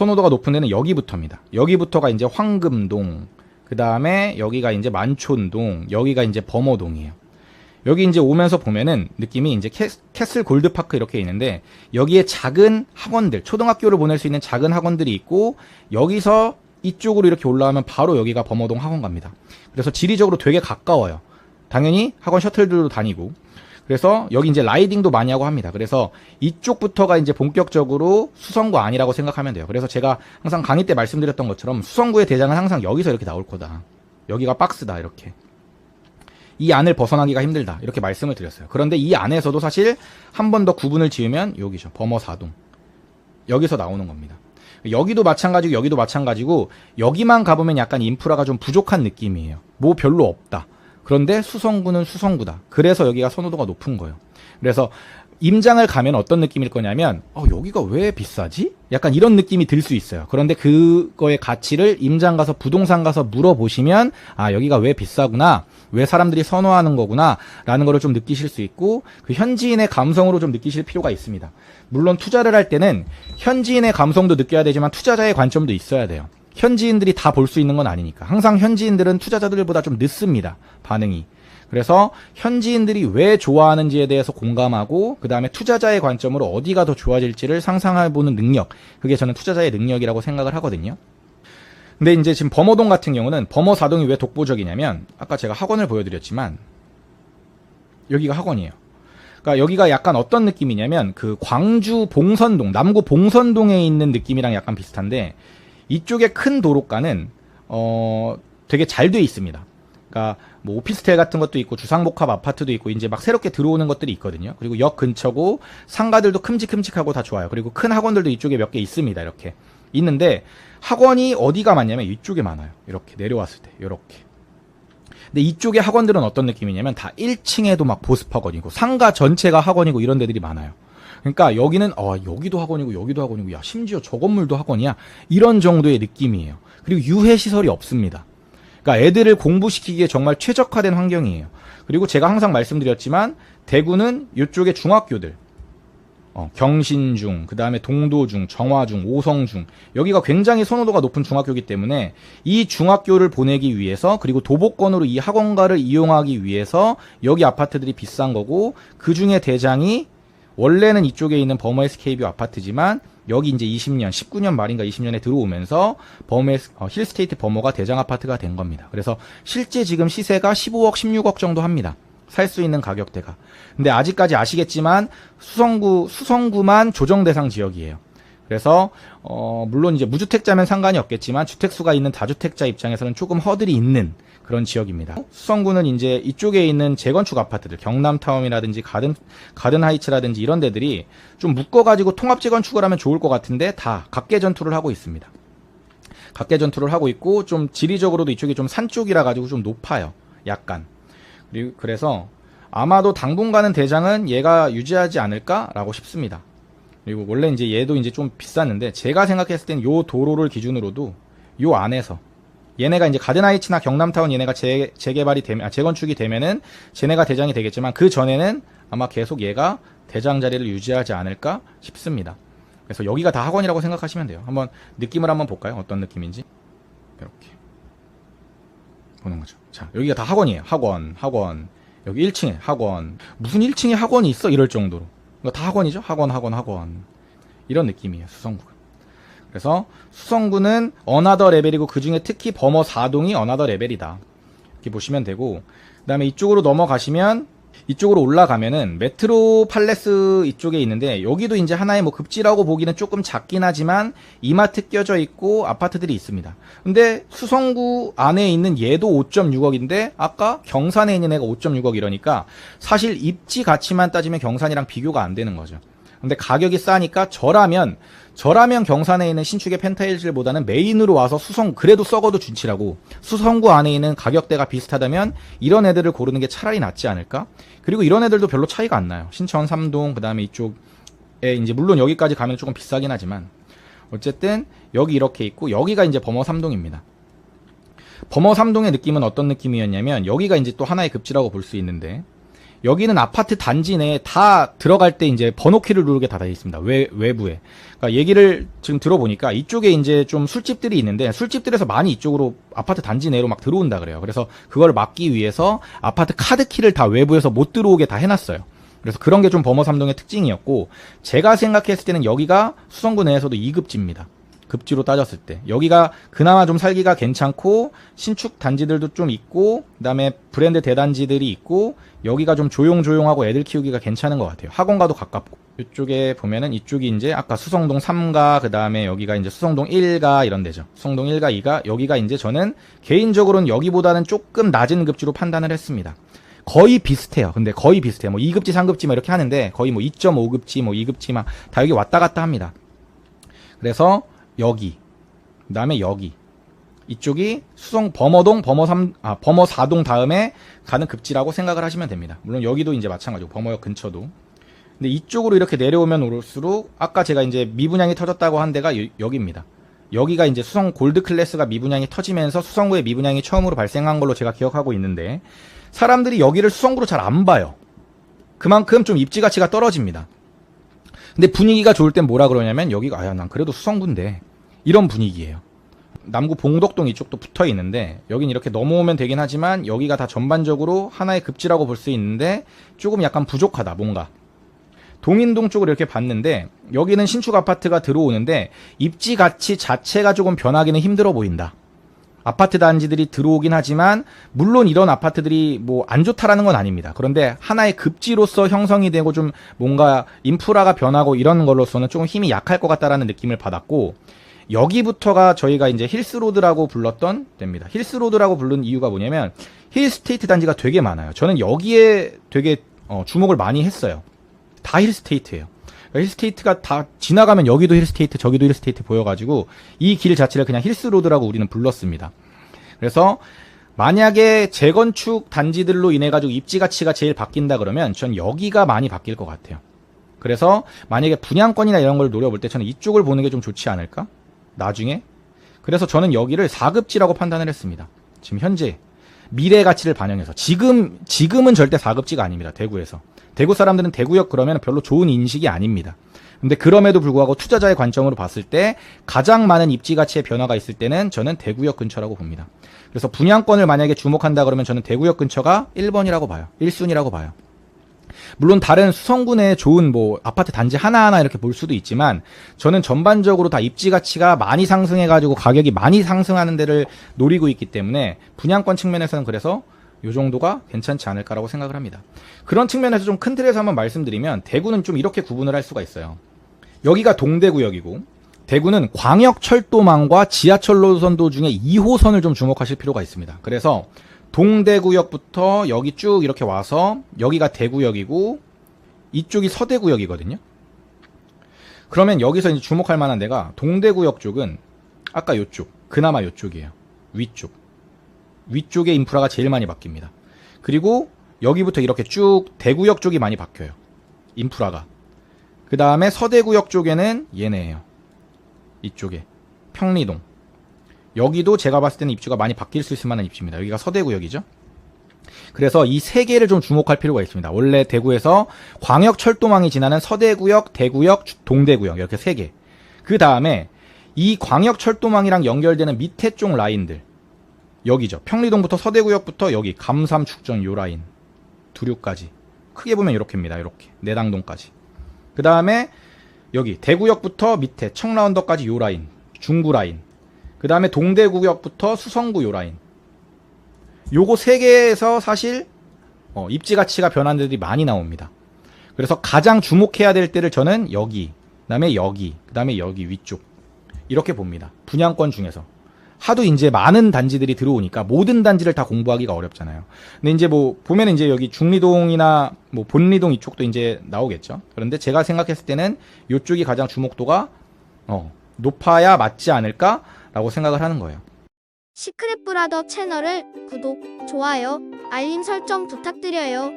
선호도가 높은 데는 여기부터입니다. 여기부터가 이제 황금동, 그 다음에 여기가 이제 만촌동, 여기가 이제 범어동이에요. 여기 이제 오면서 보면은 느낌이 이제 캐슬 골드파크 이렇게 있는데, 여기에 작은 학원들, 초등학교를 보낼 수 있는 작은 학원들이 있고, 여기서 이쪽으로 이렇게 올라가면 바로 여기가 범어동 학원 갑니다. 그래서 지리적으로 되게 가까워요. 당연히 학원 셔틀들도 다니고. 그래서 여기 이제 라이딩도 많이 하고 합니다. 그래서 이쪽부터가 이제 본격적으로 수성구 안이라고 생각하면 돼요. 그래서 제가 항상 강의 때 말씀드렸던 것처럼 수성구의 대장은 항상 여기서 이렇게 나올 거다. 여기가 박스다. 이렇게. 이 안을 벗어나기가 힘들다. 이렇게 말씀을 드렸어요. 그런데 이 안에서도 사실 한 번 더 구분을 지으면 여기죠. 범어사동. 여기서 나오는 겁니다. 여기도 마찬가지고 여기도 마찬가지고 여기만 가보면 약간 인프라가 좀 부족한 느낌이에요. 뭐 별로 없다. 그런데 수성구는 수성구다. 그래서 여기가 선호도가 높은 거예요. 그래서 임장을 가면 어떤 느낌일 거냐면 여기가 왜 비싸지? 약간 이런 느낌이 들 수 있어요. 그런데 그거의 가치를 임장 가서 부동산 가서 물어보시면 여기가 왜 비싸구나, 왜 사람들이 선호하는 거구나 라는 거를 좀 느끼실 수 있고, 그 현지인의 감성으로 좀 느끼실 필요가 있습니다. 물론 투자를 할 때는 현지인의 감성도 느껴야 되지만 투자자의 관점도 있어야 돼요. 현지인들이 다 볼 수 있는 건 아니니까. 항상 현지인들은 투자자들보다 좀 늦습니다. 반응이. 그래서 현지인들이 왜 좋아하는지에 대해서 공감하고, 그 다음에 투자자의 관점으로 어디가 더 좋아질지를 상상해보는 능력, 그게 저는 투자자의 능력이라고 생각을 하거든요. 근데 이제 지금 범어동 같은 경우는 범어사동이 왜 독보적이냐면, 아까 제가 학원을 보여드렸지만 여기가 학원이에요. 그러니까 여기가 약간 어떤 느낌이냐면 그 광주 봉선동, 남구 봉선동에 있는 느낌이랑 약간 비슷한데, 이쪽에 큰 도로가는 되게 잘 돼 있습니다. 그러니까 뭐 오피스텔 같은 것도 있고 주상복합 아파트도 있고 이제 막 새롭게 들어오는 것들이 있거든요. 그리고 역 근처고 상가들도 큼직큼직하고 다 좋아요. 그리고 큰 학원들도 이쪽에 몇 개 있습니다. 이렇게 있는데, 학원이 어디가 많냐면 이쪽에 많아요. 이렇게 내려왔을 때 이렇게. 근데 이쪽에 학원들은 어떤 느낌이냐면 다 1층에도 막 보습학원이고 상가 전체가 학원이고 이런 데들이 많아요. 그러니까 여기는 여기도 학원이고 여기도 학원이고, 야 심지어 저 건물도 학원이야, 이런 정도의 느낌이에요. 그리고 유해 시설이 없습니다. 그러니까 애들을 공부시키기에 정말 최적화된 환경이에요. 그리고 제가 항상 말씀드렸지만 대구는 이쪽에 중학교들, 경신중, 그 다음에 동도중, 정화중, 오성중, 여기가 굉장히 선호도가 높은 중학교이기 때문에 이 중학교를 보내기 위해서, 그리고 도보권으로 이 학원가를 이용하기 위해서 여기 아파트들이 비싼 거고, 그 중에 대장이 원래는 이쪽에 있는 범어 SK뷰 아파트지만 여기 이제 19년 말인가 20년에 들어오면서 힐스테이트 범어가 대장 아파트가 된 겁니다. 그래서 실제 지금 시세가 15억, 16억 정도 합니다. 살 수 있는 가격대가. 근데 아직까지 아시겠지만 수성구만 조정 대상 지역이에요. 그래서 물론 이제 무주택자면 상관이 없겠지만 주택수가 있는 다주택자 입장에서는 조금 허들이 있는 그런 지역입니다. 수성구는 이제 이쪽에 있는 재건축 아파트들, 경남타운이라든지 가든하이츠라든지 이런 데들이 좀 묶어가지고 통합 재건축을 하면 좋을 것 같은데 다 각계 전투를 하고 있습니다. 각계 전투를 하고 있고, 좀 지리적으로도 이쪽이 좀 산 쪽이라 가지고 좀 높아요. 약간. 그래서 아마도 당분간은 대장은 얘가 유지하지 않을까라고 싶습니다. 그리고 원래 이제 얘도 이제 좀 비쌌는데, 제가 생각했을 땐 요 도로를 기준으로도 요 안에서 얘네가 이제 가든하이츠나 경남타운 얘네가 재개발이 되면, 재건축이 되면은 쟤네가 대장이 되겠지만, 그 전에는 아마 계속 얘가 대장 자리를 유지하지 않을까 싶습니다. 그래서 여기가 다 학원이라고 생각하시면 돼요. 한번 느낌을 한번 볼까요? 어떤 느낌인지. 이렇게 보는 거죠. 자, 여기가 다 학원이에요. 학원. 여기 1층에 학원. 무슨 1층에 학원이 있어? 이럴 정도로. 그러니까 다 학원이죠? 학원. 이런 느낌이에요, 수성구가. 그래서 수성구는 어나더 레벨이고, 그 중에 특히 범어 4동이 어나더 레벨이다. 이렇게 보시면 되고, 그 다음에 이쪽으로 넘어가시면, 이쪽으로 올라가면은 메트로 팔레스 이쪽에 있는데, 여기도 이제 하나의 뭐 급지라고 보기는 조금 작긴 하지만 이마트 껴져 있고 아파트들이 있습니다. 근데 수성구 안에 있는 얘도 5.6억인데 아까 경산에 있는 애가 5.6억 이러니까 사실 입지 가치만 따지면 경산이랑 비교가 안 되는 거죠. 근데 가격이 싸니까 저라면 경산에 있는 신축의 펜타일즈보다는 메인으로 와서 그래도 썩어도 준치라고, 수성구 안에 있는 가격대가 비슷하다면 이런 애들을 고르는 게 차라리 낫지 않을까? 그리고 이런 애들도 별로 차이가 안 나요. 신천 3동, 그 다음에 이쪽에 이제 물론 여기까지 가면 조금 비싸긴 하지만 어쨌든 여기 이렇게 있고, 여기가 이제 범어 3동입니다. 범어 3동의 느낌은 어떤 느낌이었냐면, 여기가 이제 또 하나의 급지라고 볼 수 있는데, 여기는 아파트 단지 내에 다 들어갈 때 이제 번호키를 누르게 다 되어 있습니다. 외부에. 그러니까 얘기를 지금 들어보니까 이쪽에 이제 좀 술집들이 있는데 술집들에서 많이 이쪽으로 아파트 단지 내로 막 들어온다 그래요. 그래서 그걸 막기 위해서 아파트 카드키를 다 외부에서 못 들어오게 다 해놨어요. 그래서 그런 게 좀 범어삼동의 특징이었고, 제가 생각했을 때는 여기가 수성구 내에서도 2급지입니다. 급지로 따졌을 때 여기가 그나마 좀 살기가 괜찮고 신축 단지들도 좀 있고 그다음에 브랜드 대단지들이 있고 여기가 좀 조용조용하고 애들 키우기가 괜찮은 것 같아요. 학원가도 가깝고. 이쪽에 보면은 이쪽이 이제 아까 수성동 3가 그다음에 여기가 이제 수성동 1가 이런 데죠. 수성동 1가 2가 여기가 이제 저는 개인적으로는 여기보다는 조금 낮은 급지로 판단을 했습니다. 거의 비슷해요. 근데 거의 비슷해요. 뭐 2급지, 3급지 막 이렇게 하는데 거의 뭐 2.5급지, 뭐 2급지 막 다 여기 왔다 갔다 합니다. 그래서 여기, 그 다음에 여기. 이쪽이 수성 범어동, 범어4동 다음에 가는 급지라고 생각을 하시면 됩니다. 물론 여기도 이제 마찬가지고, 범어역 근처도. 근데 이쪽으로 이렇게 내려오면 올수록, 아까 제가 이제 미분양이 터졌다고 한 데가 여기입니다. 여기가 이제 수성 골드 클래스가 미분양이 터지면서 수성구에 미분양이 처음으로 발생한 걸로 제가 기억하고 있는데, 사람들이 여기를 수성구로 잘 안 봐요. 그만큼 좀 입지 가치가 떨어집니다. 근데 분위기가 좋을 땐 뭐라 그러냐면 여기가 난 그래도 수성구인데 이런 분위기예요. 남구 봉덕동 이쪽도 붙어 있는데 여긴 이렇게 넘어오면 되긴 하지만 여기가 다 전반적으로 하나의 급지라고 볼 수 있는데 조금 약간 부족하다 뭔가. 동인동 쪽을 이렇게 봤는데 여기는 신축 아파트가 들어오는데 입지 가치 자체가 조금 변하기는 힘들어 보인다. 아파트 단지들이 들어오긴 하지만 물론 이런 아파트들이 뭐 안 좋다라는 건 아닙니다. 그런데 하나의 급지로서 형성이 되고 좀 뭔가 인프라가 변하고 이런 걸로서는 조금 힘이 약할 것 같다라는 느낌을 받았고, 여기부터가 저희가 이제 힐스로드라고 불렀던 데입니다. 힐스로드라고 부른 이유가 뭐냐면 힐스테이트 단지가 되게 많아요. 저는 여기에 되게 주목을 많이 했어요. 다 힐스테이트예요. 힐스테이트가 다 지나가면 여기도 힐스테이트 저기도 힐스테이트 보여가지고 이 길 자체를 그냥 힐스로드라고 우리는 불렀습니다. 그래서 만약에 재건축 단지들로 인해 가지고 입지 가치가 제일 바뀐다 그러면 전 여기가 많이 바뀔 것 같아요. 그래서 만약에 분양권이나 이런 걸 노려볼 때 저는 이쪽을 보는 게 좀 좋지 않을까? 나중에. 그래서 저는 여기를 4급지라고 판단을 했습니다. 지금 현재 미래 가치를 반영해서 지금은 절대 4급지가 아닙니다. 대구에서. 대구 사람들은 대구역 그러면 별로 좋은 인식이 아닙니다. 근데 그럼에도 불구하고 투자자의 관점으로 봤을 때 가장 많은 입지 가치의 변화가 있을 때는 저는 대구역 근처라고 봅니다. 그래서 분양권을 만약에 주목한다 그러면 저는 대구역 근처가 1번이라고 봐요. 1순위라고 봐요. 물론 다른 수성구 내에 좋은 뭐 아파트 단지 하나하나 이렇게 볼 수도 있지만 저는 전반적으로 다 입지 가치가 많이 상승해가지고 가격이 많이 상승하는 데를 노리고 있기 때문에 분양권 측면에서는 그래서 요 정도가 괜찮지 않을까라고 생각을 합니다. 그런 측면에서 좀 큰 틀에서 한번 말씀드리면 대구는 좀 이렇게 구분을 할 수가 있어요. 여기가 동대구역이고 대구는 광역철도망과 지하철 노선도 중에 2호선을 좀 주목하실 필요가 있습니다. 그래서 동대구역부터 여기 쭉 이렇게 와서 여기가 대구역이고 이쪽이 서대구역이거든요. 그러면 여기서 이제 주목할 만한 데가 동대구역 쪽은 아까 요쪽, 그나마 요쪽이에요. 위쪽의 인프라가 제일 많이 바뀝니다. 그리고 여기부터 이렇게 쭉 대구역 쪽이 많이 바뀌어요. 인프라가. 그 다음에 서대구역 쪽에는 얘네예요. 이쪽에 평리동. 여기도 제가 봤을 때는 입지가 많이 바뀔 수 있을 만한 입지입니다. 여기가 서대구역이죠. 그래서 이 세 개를 좀 주목할 필요가 있습니다. 원래 대구에서 광역철도망이 지나는 서대구역, 대구역, 동대구역 이렇게 세 개. 그 다음에 이 광역철도망이랑 연결되는 밑에 쪽 라인들 여기죠. 평리동부터 서대구역부터 여기 감삼, 축전 요 라인 두류까지 크게 보면 이렇게입니다. 이렇게 내당동까지. 그 다음에 여기 대구역부터 밑에 청라언덕까지 요 라인 중구 라인. 그 다음에 동대구역부터 수성구 요 라인. 요거 세 개에서 사실 입지 가치가 변한 데들이 많이 나옵니다. 그래서 가장 주목해야 될 때를 저는 여기, 그 다음에 여기, 그 다음에 여기 위쪽 이렇게 봅니다. 분양권 중에서. 하도 이제 많은 단지들이 들어오니까 모든 단지를 다 공부하기가 어렵잖아요. 근데 이제 뭐 보면 이제 여기 중리동이나 뭐 본리동 이쪽도 이제 나오겠죠. 그런데 제가 생각했을 때는 이쪽이 가장 주목도가 높아야 맞지 않을까라고 생각을 하는 거예요. 시크릿 브라더 채널을 구독, 좋아요, 알림 설정 부탁드려요.